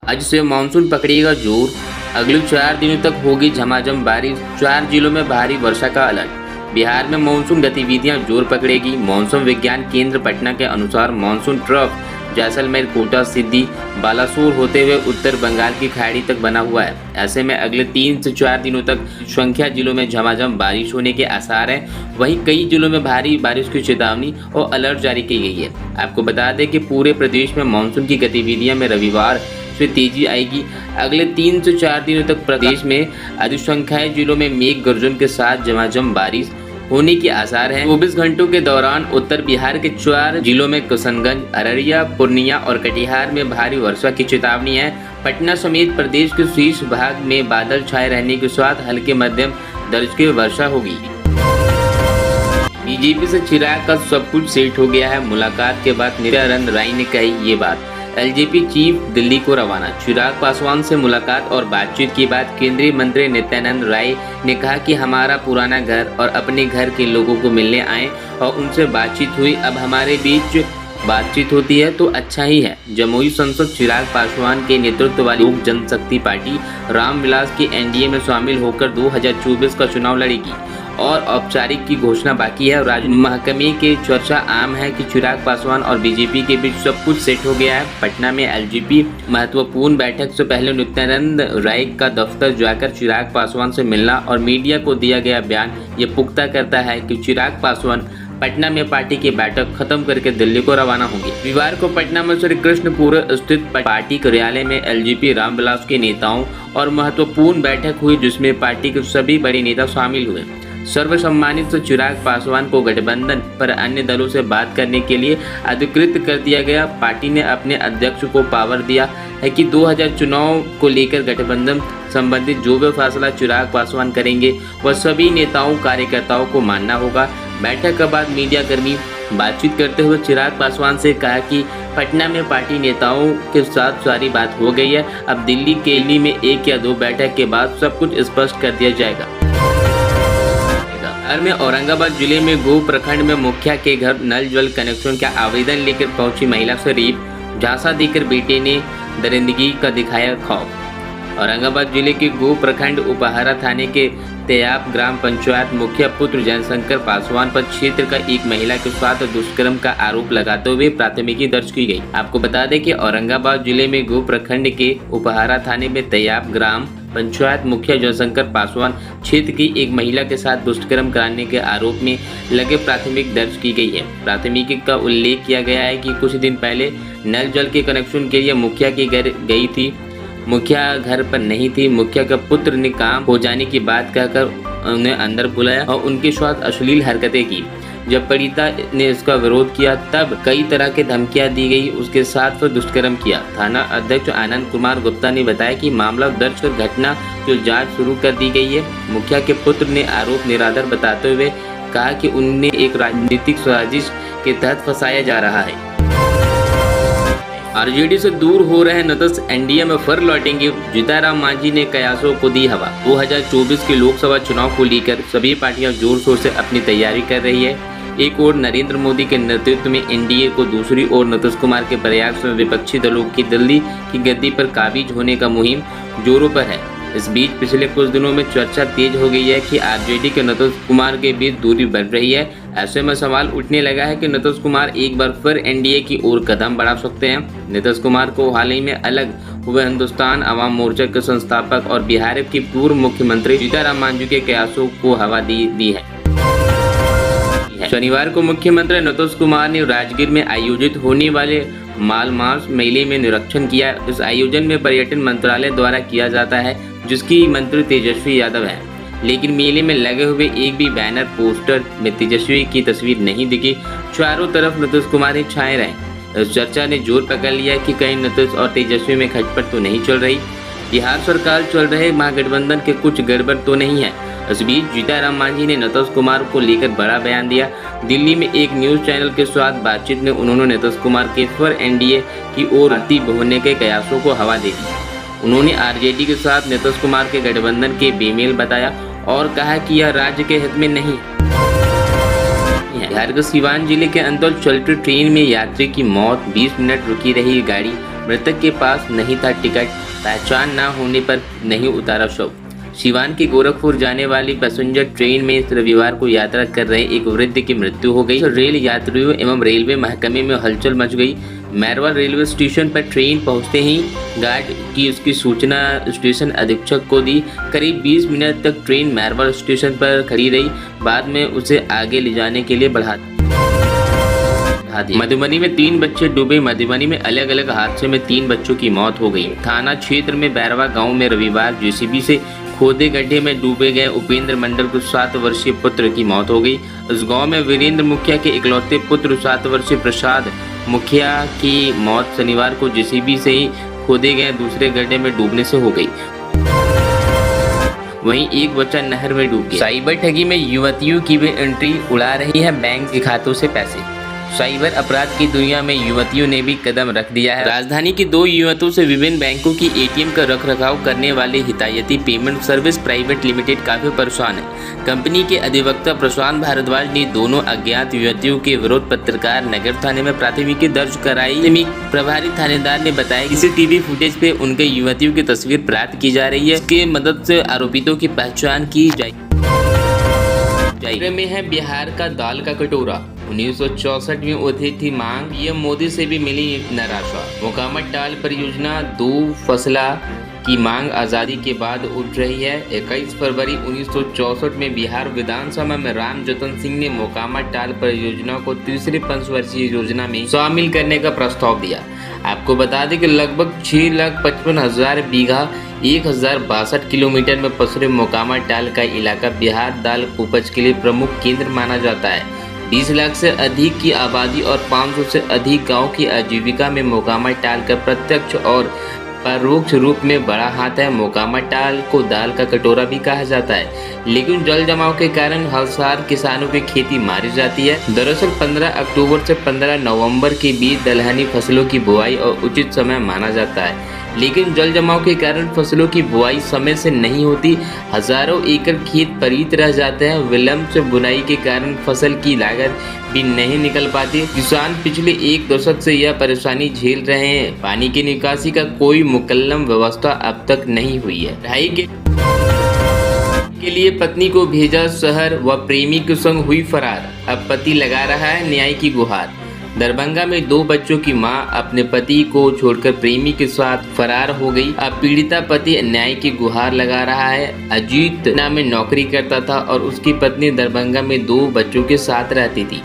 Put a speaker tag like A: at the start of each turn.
A: आज से मानसून पकड़ेगा जोर। अगले 4 दिनों तक होगी झमाझम बारिश। 4 जिलों में भारी वर्षा का अलर्ट। बिहार में मानसून गतिविधियां जोर पकड़ेगी। मौसम विज्ञान केंद्र पटना के अनुसार मानसून ट्रफ जैसलमेर, कोटा, सिद्दी, बालासोर होते हुए उत्तर बंगाल की खाड़ी तक बना हुआ है। ऐसे में अगले 3 से 4 दिनों तक संख्या जिलों में झमाझम बारिश होने के आसार हैं। वहीं कई जिलों में भारी बारिश की चेतावनी और अलर्ट जारी की गई है। आपको बता दें कि पूरे प्रदेश में मानसून की गतिविधियां में रविवार से तेजी आएगी। अगले 3 से 4 दिनों तक प्रदेश में अधिसंख्याक जिलों में मेघ गर्जन के साथ झमाझम बारिश होने के आसार हैं। 24 घंटों के दौरान उत्तर बिहार के 4 जिलों में किशनगंज, अररिया, पूर्णिया और कटिहार में भारी वर्षा की चेतावनी है। पटना समेत प्रदेश के शीर्ष भाग में बादल छाए रहने के साथ हल्के मध्यम दर्ज की वर्षा होगी। बीजेपी से चिराग का सब कुछ सेट हो गया है। मुलाकात के बाद नित्यानंद राय ने कही ये बात। एलजेपी चीफ दिल्ली को रवाना। चिराग पासवान से मुलाकात और बातचीत के बाद केंद्रीय मंत्री नित्यानंद राय ने कहा कि हमारा पुराना घर और अपने घर के लोगों को मिलने आए और उनसे बातचीत हुई। अब हमारे बीच बातचीत होती है तो अच्छा ही है। जमुई सांसद चिराग पासवान के नेतृत्व वाली लोक जनशक्ति पार्टी रामविलास की एनडीए में शामिल होकर 2024 का चुनाव लड़ेगी और औपचारिक की घोषणा बाकी है। राज्य महकमे के चर्चा आम है कि चिराग पासवान और बीजेपी के बीच सब कुछ सेट हो गया है। पटना में एलजेपी महत्वपूर्ण बैठक से पहले नित्यानंद राय का दफ्तर जाकर चिराग पासवान से मिलना और मीडिया को दिया गया बयान ये पुख्ता करता है कि चिराग पासवान पटना में पार्टी की बैठक खत्म करके दिल्ली को रवाना होंगे। रविवार को पटना में श्री कृष्णपुर स्थित पार्टी कार्यालय में एलजेपी रामविलास के नेताओं और महत्वपूर्ण बैठक हुई, जिसमें पार्टी के सभी बड़े नेता शामिल हुए। सर्वसम्मानित चिराग पासवान को गठबंधन पर अन्य दलों से बात करने के लिए अधिकृत कर दिया गया। पार्टी ने अपने अध्यक्ष को पावर दिया है कि 2000 चुनाव को लेकर गठबंधन संबंधित जो भी फैसला चिराग पासवान करेंगे वह सभी नेताओं कार्यकर्ताओं को मानना होगा। बैठक के बाद मीडिया कर्मी बातचीत करते हुए चिराग पासवान से कहा कि पटना में पार्टी नेताओं के साथ सारी बात हो गई है। अब दिल्ली के लिए में 1 या 2 बैठक के बाद सब कुछ स्पष्ट कर दिया जाएगा। बिहार में औरंगाबाद जिले में गो प्रखंड में मुखिया के घर नल जल कनेक्शन का आवेदन लेकर पहुंची महिला से रेप, झांसा देकर बेटे ने दरिंदगी का दिखाया खौफ। औरंगाबाद जिले के गो प्रखंड उपहारा थाने के तेयाब ग्राम पंचायत मुखिया पुत्र जयशंकर पासवान पर क्षेत्र का एक महिला के साथ दुष्कर्म का आरोप लगाते हुए प्राथमिकी दर्ज की गई। आपको बता दें कि औरंगाबाद जिले में गो प्रखंड के उपहारा थाने में तेयाब ग्राम पंचायत मुखिया जयशंकर पासवान क्षेत्र की एक महिला के साथ दुष्कर्म कराने के आरोप में लगे प्राथमिक दर्ज की गई है। प्राथमिकी का उल्लेख किया गया है कि कुछ दिन पहले नल जल के कनेक्शन के लिए मुखिया के घर गई थी। मुखिया घर पर नहीं थी। मुखिया का पुत्र ने काम हो जाने की बात कहकर उन्हें अंदर बुलाया और उनके साथ अश्लील हरकतें की। जब पीड़िता ने इसका विरोध किया तब कई तरह की धमकियां दी गई। उसके साथ फिर दुष्कर्म किया। थाना अध्यक्ष आनंद कुमार गुप्ता ने बताया कि मामला दर्ज कर घटना की जांच शुरू कर दी गई है। मुखिया के पुत्र ने आरोप निराधार बताते हुए कहा कि उन्हें एक राजनीतिक साजिश के तहत फंसाया जा रहा है। आरजेडी से दूर हो रहे नीतीश एनडीए में फिर लौटेंगे। जीतनराम मांझी ने कयासों को दी हवा। 2024 के लोकसभा चुनाव को लेकर सभी पार्टियां जोर शोर से अपनी तैयारी कर रही है। एक ओर नरेंद्र मोदी के नेतृत्व में एनडीए को, दूसरी ओर नीतीश कुमार के प्रयास में विपक्षी दलों की दिल्ली की गद्दी पर काबिज होने का मुहिम जोरों पर है। इस बीच पिछले कुछ दिनों में चर्चा तेज हो गई है कि आरजेडी के नीतीश कुमार के बीच दूरी बढ़ रही है। ऐसे में सवाल उठने लगा है कि नीतीश कुमार एक बार फिर एनडीए की ओर कदम बढ़ा सकते हैं। नीतीश कुमार को हाल ही में अलग हुए हिंदुस्तान अवाम मोर्चा के संस्थापक और बिहार की पूर्व मुख्यमंत्री जीतनराम मांझी के कयासों को हवा दी है। शनिवार को मुख्यमंत्री नीतीश कुमार ने राजगीर में आयोजित होने वाले मालमास मेले में निरीक्षण किया। इस आयोजन में पर्यटन मंत्रालय द्वारा किया जाता है, जिसकी मंत्री तेजस्वी यादव है। लेकिन मेले में लगे हुए एक भी बैनर पोस्टर में तेजस्वी की तस्वीर नहीं दिखी। चारों तरफ नीतीश कुमार ही छाए रहे। इस चर्चा ने जोर पकड़ लिया कि कहीं नीतीश और तेजस्वी में खटपट तो नहीं चल रही। बिहार सरकार चल रहे महागठबंधन के कुछ गड़बड़ तो नहीं है। इस बीच जीतनराम मांझी ने नीतीश कुमार को लेकर बड़ा बयान दिया। दिल्ली में एक न्यूज चैनल के साथ बातचीत में उन्होंने नीतीश कुमार के फिर एनडीए की ओर भर्ती होने के कयासों को हवा दे दी। उन्होंने आरजेडी के साथ नीतीश कुमार के गठबंधन के बेमेल बताया और कहा कि यह राज्य के हित में नहीं है। बिहार के सीवान जिले के अंदर चलती ट्रेन में यात्री की मौत, 20 मिनट रुकी रही गाड़ी, मृतक के पास नहीं था टिकट, पहचान न होने पर नहीं उतारा शव। सिवान के गोरखपुर जाने वाली पैसेंजर ट्रेन में रविवार को यात्रा कर रहे एक वृद्ध की मृत्यु हो गई। रेल यात्रियों एवं रेलवे महकमे में हलचल मच गई। मैरवा रेलवे स्टेशन पर ट्रेन पहुंचते ही गार्ड की उसकी सूचना स्टेशन अधीक्षक को दी। करीब 20 मिनट तक ट्रेन मैरवा स्टेशन पर खड़ी रही। बाद में उसे आगे ले जाने के लिए बढ़ा दिया। मधुबनी में 3 बच्चे डूबे। मधुबनी में अलग अलग हादसे में 3 बच्चों की मौत हो गई। थाना क्षेत्र में बैरवा गांव में रविवार जेसीबी से खोदे गड्ढे में डूबे गए उपेंद्र मंडल को 7 वर्षीय पुत्र की मौत हो गई। इस गांव में वीरेंद्र मुखिया के इकलौते पुत्र 7 वर्षीय प्रसाद मुखिया की मौत शनिवार को जेसीबी से ही खोदे गए दूसरे गड्ढे में डूबने से हो गई। वहीं एक बच्चा नहर में डूब गया। साइबर ठगी में युवतियों की भी एंट्री उड़ा रही है बैंक के खातों से पैसे। साइबर अपराध की दुनिया में युवतियों ने भी कदम रख दिया है। राजधानी की 2 युवतियों से विभिन्न बैंकों की एटीएम का रखरखाव करने वाले हितायती पेमेंट सर्विस प्राइवेट लिमिटेड काफी परेशान है। कंपनी के अधिवक्ता प्रशांत भारद्वाज ने दोनों अज्ञात युवतियों के विरुद्ध पत्रकार नगर थाने में प्राथमिकी दर्ज कराई। प्रभारी थानेदार ने बताया कि सीसीटीवी फुटेज पे उनके युवतियों की तस्वीर प्राप्त की जा रही है। इसके मदद से आरोपितों की पहचान की जाएगी। में है बिहार का दाल का कटोरा। 1964 में उठी थी मांग, पीएम मोदी से भी मिली निराशा। मोकामा टाल परियोजना 2 फसला की मांग आज़ादी के बाद उठ रही है। 21 फरवरी 1964 में बिहार विधानसभा में राम जतन सिंह ने मोकामा टाल परियोजना को तीसरी पंचवर्षीय योजना में शामिल करने का प्रस्ताव दिया। आपको बता दें कि लगभग 6,55,000 बीघा 1062 किलोमीटर में पसरे मोकामा टाल का इलाका बिहार दाल उपज के लिए प्रमुख केंद्र माना जाता है। 20 लाख से अधिक की आबादी और 500 से अधिक गांव की आजीविका में मोकामा टाल का प्रत्यक्ष और परोक्ष रूप में बड़ा हाथ है। मोकामा टाल को दाल का कटोरा भी कहा जाता है, लेकिन जल जमाव के कारण हर साल किसानों की खेती मारी जाती है। दरअसल 15 अक्टूबर से 15 नवंबर के बीच दलहनी फसलों की बुआई और उचित समय माना जाता है, लेकिन जल जमाव के कारण फसलों की बुआई समय से नहीं होती। हजारों एकड़ खेत परीत रह जाते हैं। विलंब से बुनाई के कारण फसल की लागत भी नहीं निकल पाती। किसान पिछले 1 दशक से यह परेशानी झेल रहे हैं। पानी की निकासी का कोई मुकम्मल व्यवस्था अब तक नहीं हुई है। पढ़ाई के लिए पत्नी को भेजा शहर व प्रेमी के संग हुई फरार। अब पति लगा रहा है न्याय की गुहार। दरभंगा में 2 बच्चों की मां अपने पति को छोड़कर प्रेमी के साथ फरार हो गई। अब पीड़िता पति न्याय की गुहार लगा रहा है। अजीत नाम में नौकरी करता था और उसकी पत्नी दरभंगा में 2 बच्चों के साथ रहती थी।